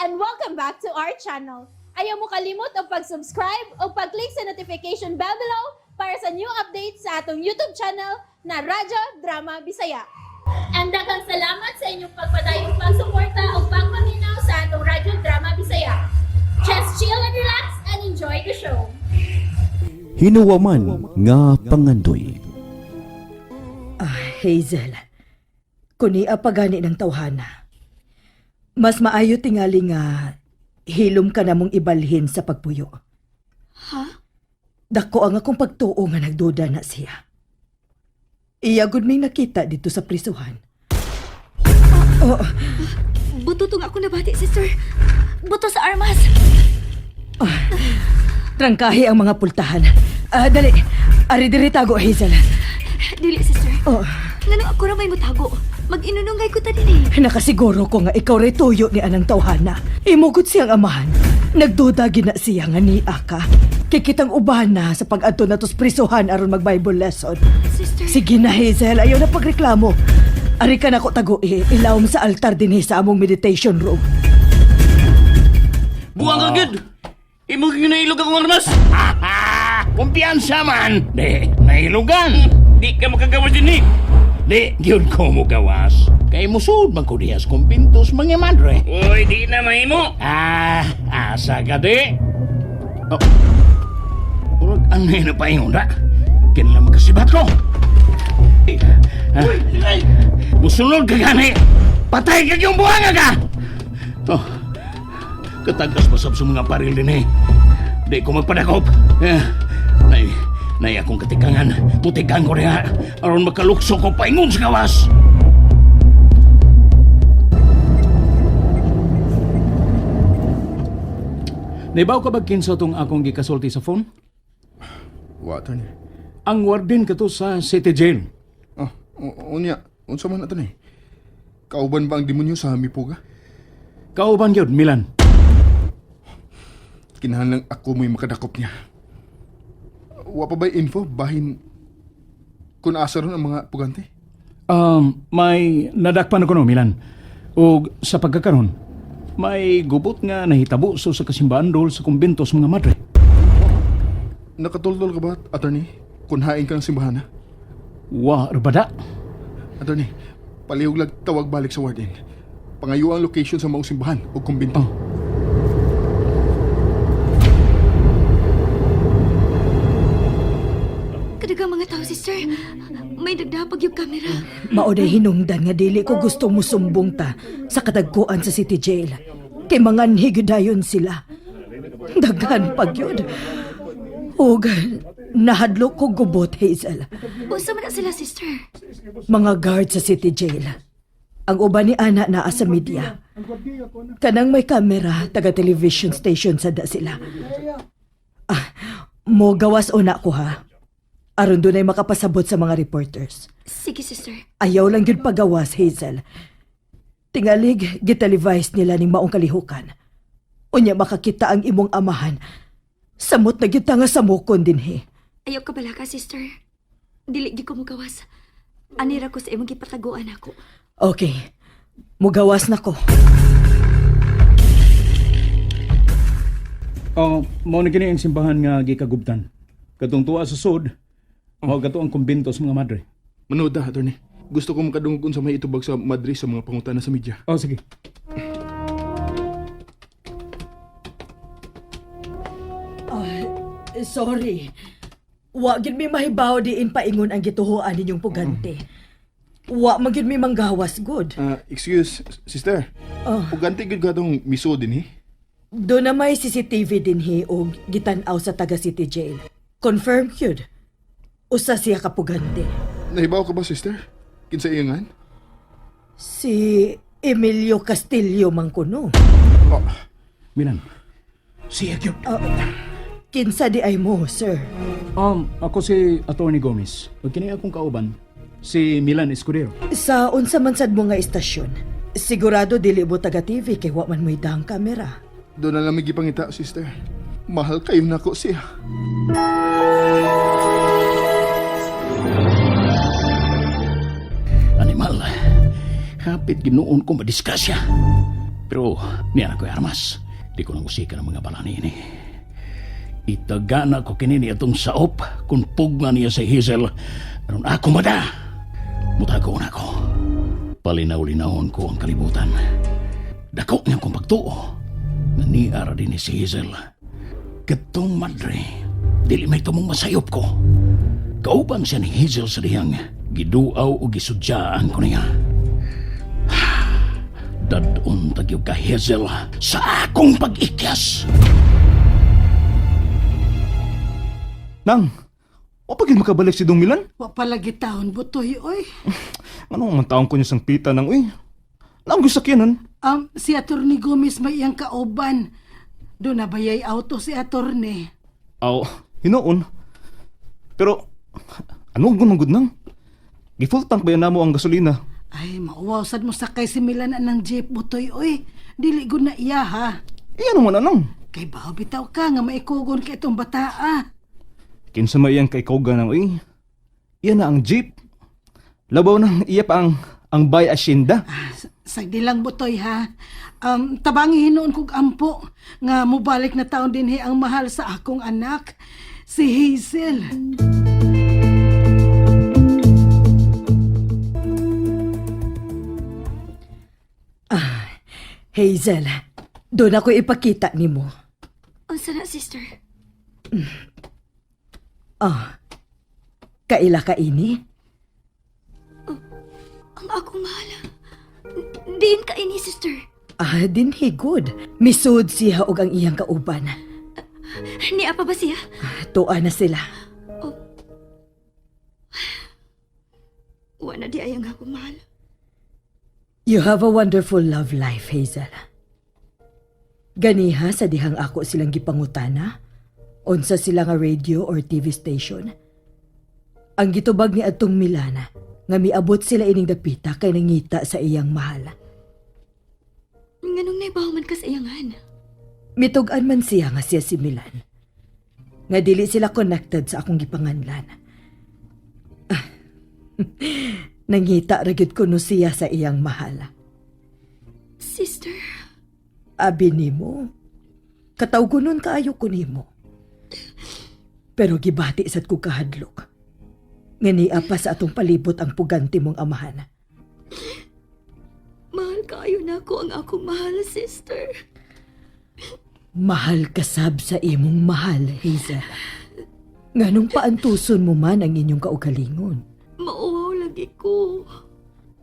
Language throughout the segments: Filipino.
and welcome back to our channel. Ayaw mo kalimot o pag-subscribe o pag-click sa notification bell below para sa new updates sa atong YouTube channel na Radyo Drama Bisaya. And daghang salamat sa inyong pagpadayong pagsuporta o pagpaminaw sa atong Radyo Drama Bisaya. Just chill and relax and enjoy the show. Hinuwaman nga pangandoy. Hazel, kuni apagani ng tawhana. Mas maayo tingali nga hilom ka na mong ibalhin sa pagpuyo. Ha? Dako ang akong pagtuo nga nagduda na siya. Iya gud may nakita dito sa prisuhan. Buto tong ako nabati, sister. Buto sa armas. Trangkahi ang mga pultahan. Dali, ari diri tago, Hazel. Dili, sister. Oh, Nganong ako ra may mutago. Mag-inunungay ko ta din eh. nakasiguro ko nga ikaw ray tuyo ni anang tawhana. Imugot siyang amahan. Nagduda gina siya nga ni Aka. Kikitang uban na sa pag-adto na tos prisuhan aron mag-Bible lesson. Sister. Sige na, Hazel. Ayaw na pagreklamo. Ari ka na ko tago ilawom sa altar din sa among meditation room. Buwang ka gid! Imo ginailog akong armas! Kumpiyansa man! Di, nailugan! Di ka makagawas din eh! Di, yun ko mo gawas. Kay musod man ko diyas kung pintos mga madre. Uy, di na mahimo! Asa ka di? Oh, urag anay na paingon na. Kinala magkasibat ko. Uy, silay! Musunod ka gani! Patay ka yung buhanga ka! Oh, katagas masab sa mga paril din eh. Di ko magpadakop. Nay akong katikangan. Putikan ko rin aron makalukso ko paingon sa gawas. Naibaw ka ba kinsa tong akong gikasulti sa phone? Wa to ni. Ang warden ka to sa City Jail. Unya, unsa man ato ni? Kauban ba ang demonyo sa mipuga? Kauban yun, Milan. Kinahanglan ako mo'y makadakop niya. Wa pa ba'y info bahin kung asa ron ang mga pugante? May nadakpan ako no, Milan. O sa pagkakaroon, may gubot nga nahitabo so sa kasimbahan dol sa kumbento sa mga madre. Nakatultol ka ba, attorney? Kung hain ka ng simbahan, ha? Wa, rabada. Attorney, palihog lang tawag balik sa warden. Pangayo ang location sa maong simbahan o kumbento. Kadagang mga tao, sister. May nagdapag yung kamera. Maoday hinungdan nga dili ko gusto mo sumbong ta sa katagkuan sa City Jail. Kay mga higidayon sila. Daghan pag yun. Ug nahadlok ko gubot, Hazel. Usa man na sila, sister. Mga guard sa City Jail. Ang uban ni Ana naa sa media. Kanang may kamera, taga-television station sada sila. Mo gawas una ko ha. Aron dunay makapasabot sa mga reporters. Sige, sister. Ayaw lang yun pagawas, Hazel. Tingalig, gitelevise nila ning maong kalihukan. Unya makakita ang imong amahan. Samot na kita nga samukon din he. Ayaw ka bala ka, sister. Dili di ko mugawas. Anira ko sa imong gipataguan ako. Okay, mugawas na ko. Mao na gini ang simbahan nga gikagubtan. Katong tuwa sa sud, mao gato ang kumbento sa mga madre. Manood na, attorney. Gusto ko makadungkon sa may itubag sa Madrid sa mga pangutana sa media. Oh, sige. Sorry. Wa gyud mi mahibaw diin paingon ang gituhuan ninyong pugante. Wa man gyud mi manggawas good. Excuse, sister. Pugante gud ka tong miso din, eh? Do na may CCTV din he og gitan-aw sa taga City Jail. Confirm yun. Usa siya kapugante. Nahibaw ka ba, sister? Kinsa iyangan? Si Emilio Castillo man kuno. Milan, siya yun. Kinsa di ay mo, sir? Ako si Atty. Gomez. Pag kini akong kauban, si Milan Escudero. Sa unsa man sad mo nga istasyon, sigurado dili mo taga TV kay wa man mo idang kamera. Doon na lang may gipangita, sister. Mahal kayo na ko siya. Animal, hapit ginoon ko madiskasya. Pero niyan ako armas. Di ko nang usika ng mga balani ini. Itagana ko kinini atong saop kung pugma niya sa Hazel. Aron ako mada. Mutago na ako. Palinaw-linawon ko ang kalibutan. Dako niyang kong pagtuo. Na niara din ni si Hazel. Katong madre, dili may tumong masayop ko. Kauban siya ni Hazel sa diyang giduaw o gisudyaan ko niya. Dadon tagyog ka Hazel sa akong pag-ikyas. Nang, o pagin makabalik si Dong Milan? Wa palagi taon butoy, oy. Ano ang taong ko niya sang pita ng uy? Lang gusto sakyanan. Si Atty. Gomez may iyang kauban. Doon na bayay auto si Atty. Aw, hinoon. Pero, ano gunong nang? Gi-full tank ba yan namo ang gasolina? Ay, mauwasad mo sakay si Milan ng jeep butoy, oy. Dili gud na iya, ha? Iyan naman anong. Kay bao bitaw ka nga maikugon ka itong bataa. Kinsa may iyang kay kaugan ng uy. Iyan na ang jeep. Labaw nang iya pa ang bay asyenda. Sagdi lang butoy, ha? Tabangi hinoon kog ampo nga mubalik na taon din ang mahal sa akong anak, si Hazel. Hazel, doon ako ipakita nimo. Unsa na, sister? Kaila ka ini? Ang akong mahal. Diin ka ini, sister. Dinhi good. Misud siya og ang iyang kauban. Niya pa ba siya? Tuwa na sila. Wala di ay ang akong mahal. You have a wonderful love life, Hazel. Ganiha sa dihang ako silang gipangutana, unsa sila nga radio or TV station. Ang gitubag ni Atong Milana, nga miabot sila ining dapita kay nangita sa iyang mahal. Nganong naibaw man ka sa iyangan? Mitugan man siya nga siya si Milan. Nga dili sila connected sa akong gipanganlan. Nangita ragid ko no siya sa iyang mahal. Sister, Abi nimo, katawgunon kaayo ko nimo. Pero gibati sad ko kahadlok. Nga niya pa sa atong palibot ang puganti mong amahan. mahal kaayo na ako ang akong mahal, sister. Mahal kasab sa imong mahal, Hazel. Nganong paantuson mo man ang inyong kaugalingon. Mauwaw lagi ko.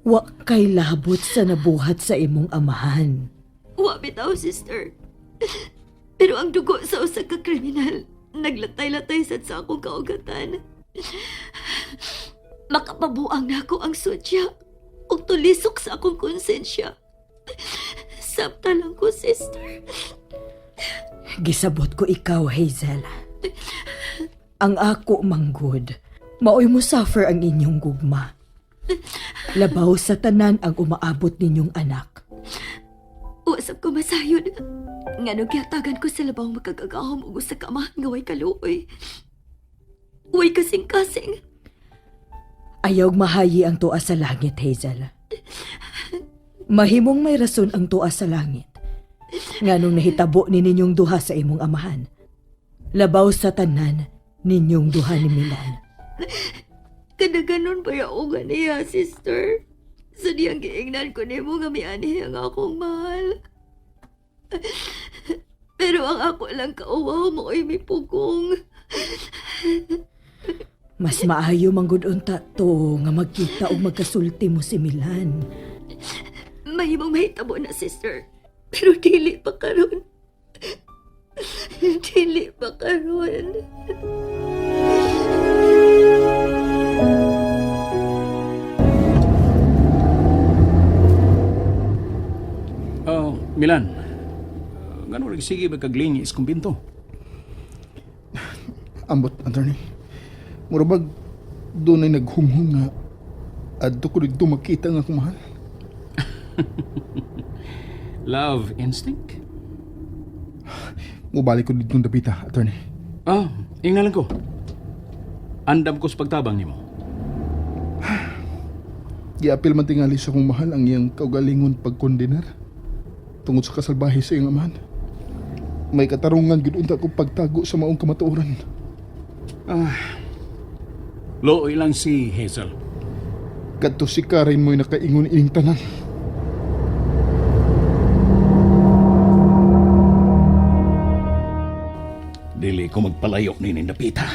Wa kay labot sa nabuhat sa imong amahan. Wa bitaw, sister. Pero ang dugo sa usa ka kriminal, naglatay-latay sad sa akong kaugatan. Makapabuang na ako ang sudya ug tulisok sa akong konsensya. Sabta lang ko, sister. Gisabot ko ikaw, Hazel. Ang ako manggod, maoy mo suffer ang inyong gugma. Labaw sa tanan ang umaabot ninyong anak. Wasap ko masayod. Nga nung kiyatagan ko sa labaw makagagahom ug sa kamahan nga way kaluoy. Way kasing-kasing. Ayaw mahayi ang tuwa sa langit, Hazel. Mahimong may rason ang tuwa sa langit. Nga nung nahitabo ni ninyong duha sa imong amahan. Labaw sa tanan ninyong duha ni Milan. Kadaganon ba yaong ganiya, sister? Sa diyang giingnan ko nimo nga miani ang akong mahal. Pero ang ako lang kauwaw mo ay may pugong. Mas maayo manggod unta to nga magkita o magkasulti mo si Milan. Mahimong mahitabo na, sister. Pero dili pa karon. Dili pa karon. Milan, gano'n rin sige magkaglinya is kumbinto? Ambot, attorney. Murabag, doon ay naghumhum nga adto ko dito makita nga akong mahal. Love instinct? Mubalik ko dito dapita, attorney. Ingnalan ko. Andam ko sa pagtabang nimo. Giapil man tingali sa akong mahal ang iyang kaugalingon pagkondenar. tungod sa kasalbahe sa iyong amahan. May katarungan gid unta ko pagtago sa maong kamatuoran. Looy lang si Hazel. Kadto si Karen mo'y nakaingon ining tanan. Dili ko magpalayo ni Nindapita.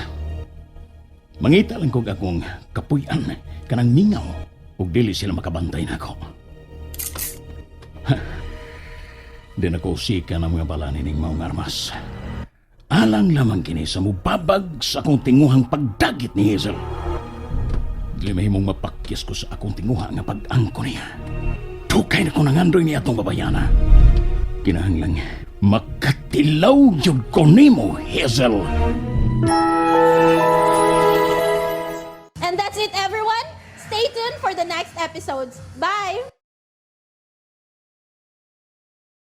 Mangita lang kog akong kapuyan kanang mingaw ug dili sila makabantay nako. Di na ko usika ng mga bala ning maong armas. Alang lamang kini sa mubabag sa akong tinguhang pagdagit ni Hazel. Dili mahimong mapakyas ko sa akong tinguha nga pag-angko niya. Tukay na ko nangandoy niya atong babayana. Kinahanglang makatilaw yun ko nimo, Hazel. And that's it, everyone. Stay tuned for the next episodes. Bye!